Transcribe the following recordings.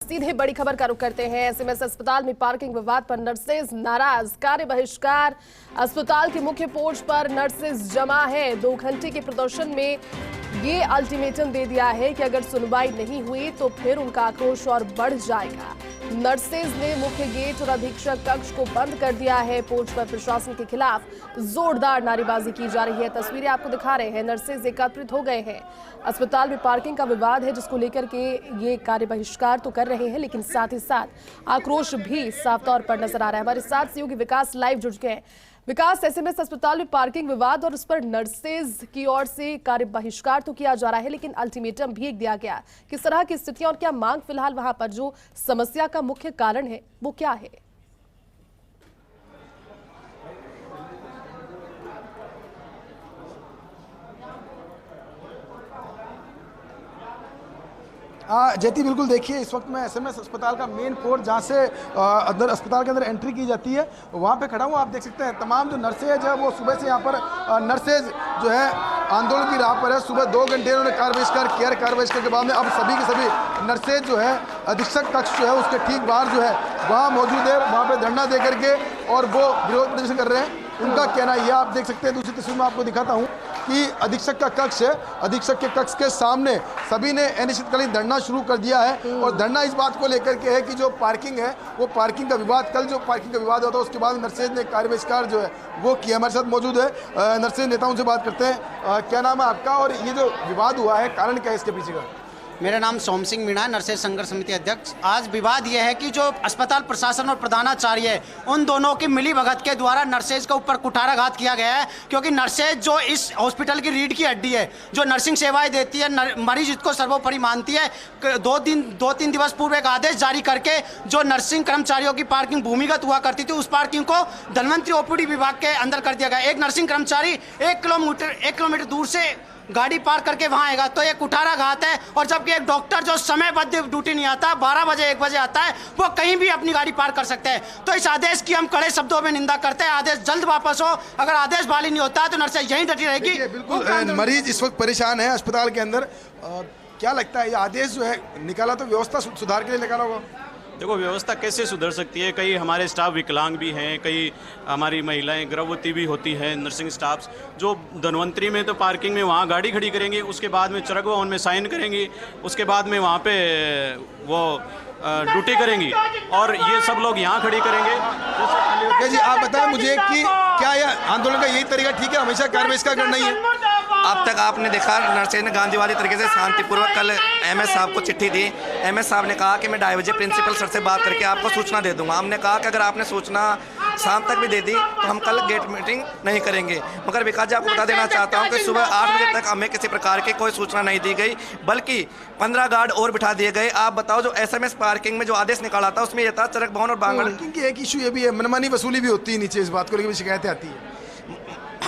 सीधे बड़ी खबर का रुख करते हैं। एसएमएस अस्पताल में पार्किंग विवाद पर नर्सेज नाराज, कार्य बहिष्कार। अस्पताल के मुख्य पोर्च पर नर्सेज जमा है। 2 घंटे के प्रदर्शन में ये अल्टीमेटम दे दिया है कि अगर सुनवाई नहीं हुई तो फिर उनका आक्रोश और बढ़ जाएगा। नर्सेज ने मुख्य गेट और अधीक्षक कक्ष को बंद कर दिया है। पोर्च पर प्रशासन के खिलाफ जोरदार नारेबाजी की जा रही है। तस्वीरें आपको दिखा रहे हैं। नर्सेज एकत्रित हो गए हैं। अस्पताल में पार्किंग का विवाद है जिसको लेकर के ये कार्य बहिष्कार तो कर रहे हैं, लेकिन साथ ही साथ आक्रोश भी साफ तौर पर नजर आ रहा है। हमारे साथ सहयोगी विकास लाइव जुड़ गए हैं। विकास, एसएमएस अस्पताल में पार्किंग विवाद और उस पर नर्सेज की ओर से कार्य बहिष्कार तो किया जा रहा है, लेकिन अल्टीमेटम भी एक दिया गया। किस तरह की स्थितियां और क्या मांग फिलहाल वहां पर जो समस्या का मुख्य कारण है वो क्या है? जैती बिल्कुल देखिए, इस वक्त मैं एसएमएस अस्पताल का मेन पोर्ट जहाँ से अंदर अस्पताल के अंदर एंट्री की जाती है वहाँ पे खड़ा हूँ। आप देख सकते हैं तमाम जो नर्सेज है वो सुबह से यहाँ पर नर्सेज जो है आंदोलन की राह पर है। सुबह 2 घंटे उन्होंने कार्य बहिष्कार किया। कार्य बहिष्कार के बाद में अब सभी के सभी नर्सेज जो है अधीक्षक कक्ष जो है उसके ठीक बाहर जो है वहाँ मौजूद है। वहाँ पर धरना दे करके और वो विरोध प्रदर्शन कर रहे हैं। उनका कहना यह आप देख सकते हैं। दूसरी तस्वीर में आपको दिखाता हूँ कि अधीक्षक का कक्ष है। अधीक्षक के कक्ष के सामने सभी ने अनिश्चितकालीन धरना शुरू कर दिया है और धरना इस बात को लेकर के है कि जो पार्किंग है वो पार्किंग का विवाद, कल जो पार्किंग का विवाद हुआ था उसके बाद नर्सेज ने कार्य बहिष्कार जो है वो किया। हमारे साथ मौजूद है नर्सेज नेता, उनसे बात करते हैं। क्या नाम है आपका और ये जो विवाद हुआ है कारण क्या है इसके पीछे का? मेरा नाम सोम सिंह मीणा है, नर्सेज संघर्ष समिति अध्यक्ष। आज विवाद यह है कि जो अस्पताल प्रशासन और प्रधानाचार्य है उन दोनों की मिली भगत के द्वारा नर्सेज के ऊपर कुठाराघात किया गया है। क्योंकि नर्सेज जो इस हॉस्पिटल की रीढ़ की हड्डी है, जो नर्सिंग सेवाएं देती है, मरीज इसको सर्वोपरि मानती है। 2-3 दिवस पूर्व एक आदेश जारी करके जो नर्सिंग कर्मचारियों की पार्किंग भूमिगत हुआ करती थी उस पार्किंग को धन्वंतरी ओपीडी विभाग के अंदर कर दिया गया। एक नर्सिंग कर्मचारी 1 किलोमीटर दूर से गाड़ी पार करके वहां आएगा तो ये कुठाराघात है। और जबकि एक डॉक्टर जो समयबद्ध ड्यूटी नहीं आता, 12 बजे 1 बजे आता है, वो कहीं भी अपनी गाड़ी पार कर सकते हैं। तो इस आदेश की हम कड़े शब्दों में निंदा करते हैं। आदेश जल्द वापस हो। अगर आदेश बहाली नहीं होता है तो नर्सेज यहीं डटी रहेगी। बिल्कुल मरीज इस वक्त परेशान है अस्पताल के अंदर। क्या लगता है ये आदेश जो है निकाला तो व्यवस्था सुधार के लिए निकाला होगा? देखो, व्यवस्था कैसे सुधर सकती है? कई हमारे स्टाफ विकलांग भी हैं, कई हमारी महिलाएं गर्भवती भी होती हैं। नर्सिंग स्टाफ्स जो धन्वंतरी में तो पार्किंग में वहाँ गाड़ी खड़ी करेंगे, उसके बाद में चरक भवन में साइन करेंगी, उसके बाद में वहाँ पे वो ड्यूटी करेंगी और ये सब लोग यहाँ खड़ी करेंगे। जी आप बताएं मुझे कि क्या यह आंदोलन का यही तरीका ठीक है, हमेशा कार्य बहिष्कार करना ही है? अब तक आपने देखा नर्सेज ने गांधीवादी तरीके से शांतिपूर्वक कल एमएस साहब को चिट्ठी दी। एमएस साहब ने कहा कि मैं 2:30 बजे प्रिंसिपल सर से बात करके आपको सूचना दे दूंगा। हमने कहा कि अगर आपने सूचना शाम तक भी दे दी तो हम कल गेट मीटिंग नहीं करेंगे। मगर विकास जी आपको बता देना चाहता हूं कि सुबह 8 बजे तक हमें किसी प्रकार की कोई सूचना नहीं दी गई, बल्कि 15 गार्ड और बिठा दिए गए। आप बताओ, जो एसएमएस पार्किंग में जो आदेश निकाला था उसमें यह था चरक भवन और बांगड़ की एक इशू ये भी है, मनमानी वसूली भी होती है नीचे, इस बात को लेकर शिकायतें आती है।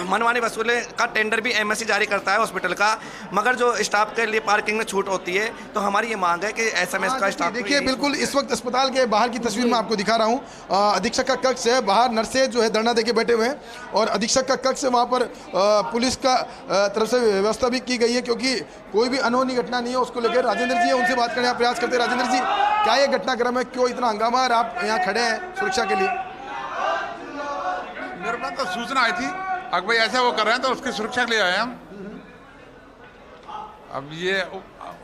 मनमानी वसूले का टेंडर भी एमएससी जारी करता है हॉस्पिटल का, मगर जो स्टाफ के लिए पार्किंग में छूट होती है तो हमारी ये मांग है कि एसएमएस का स्टाफ। देखिए बिल्कुल इस वक्त अस्पताल के बाहर की तस्वीर मैं आपको दिखा रहा हूँ। अधीक्षक का कक्ष है, बाहर नर्सेज जो है धरना देके बैठे हुए हैं और अधीक्षक का कक्ष है, वहाँ पर पुलिस का तरफ से व्यवस्था भी की गई है क्योंकि कोई भी अनहोनी घटना नहीं है उसको लेकर। राजेंद्र जी उनसे बात करने का प्रयास करते हैं। राजेंद्र जी, क्या ये घटनाक्रम है, क्यों इतना हंगामा और आप यहाँ खड़े हैं सुरक्षा के लिए? मेरे पास तो सूचना आई थी अगर भाई ऐसा वो कर रहे हैं तो उसकी सुरक्षा के लिए आए हम। अब ये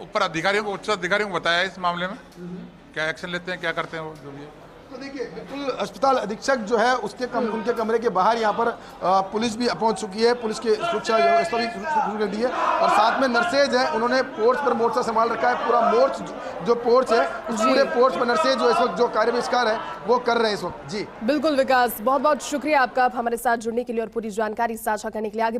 ऊपर अधिकारियों को, उच्च अधिकारियों को बताया इस मामले में क्या एक्शन लेते हैं, क्या करते हैं वो जो भी। तो देखिए बिल्कुल अस्पताल अधीक्षक जो है उसके उनके कमरे के बाहर यहाँ पर पुलिस भी पहुँच चुकी है। पुलिस की सुरक्षा व्यवस्था भी शुरू कर दी है और साथ में नर्सेज है, उन्होंने पोर्च पर मोर्चा संभाल रखा है। पूरा मोर्च जो पोर्च है उस पूरे पोर्च पर नर्सेज जो इस वक्त जो कार्य बहिष्कार है वो कर रहे हैं इस वक्त। जी बिल्कुल विकास, बहुत बहुत शुक्रिया आपका हमारे साथ जुड़ने के लिए और पूरी जानकारी साझा करने के लिए। आगे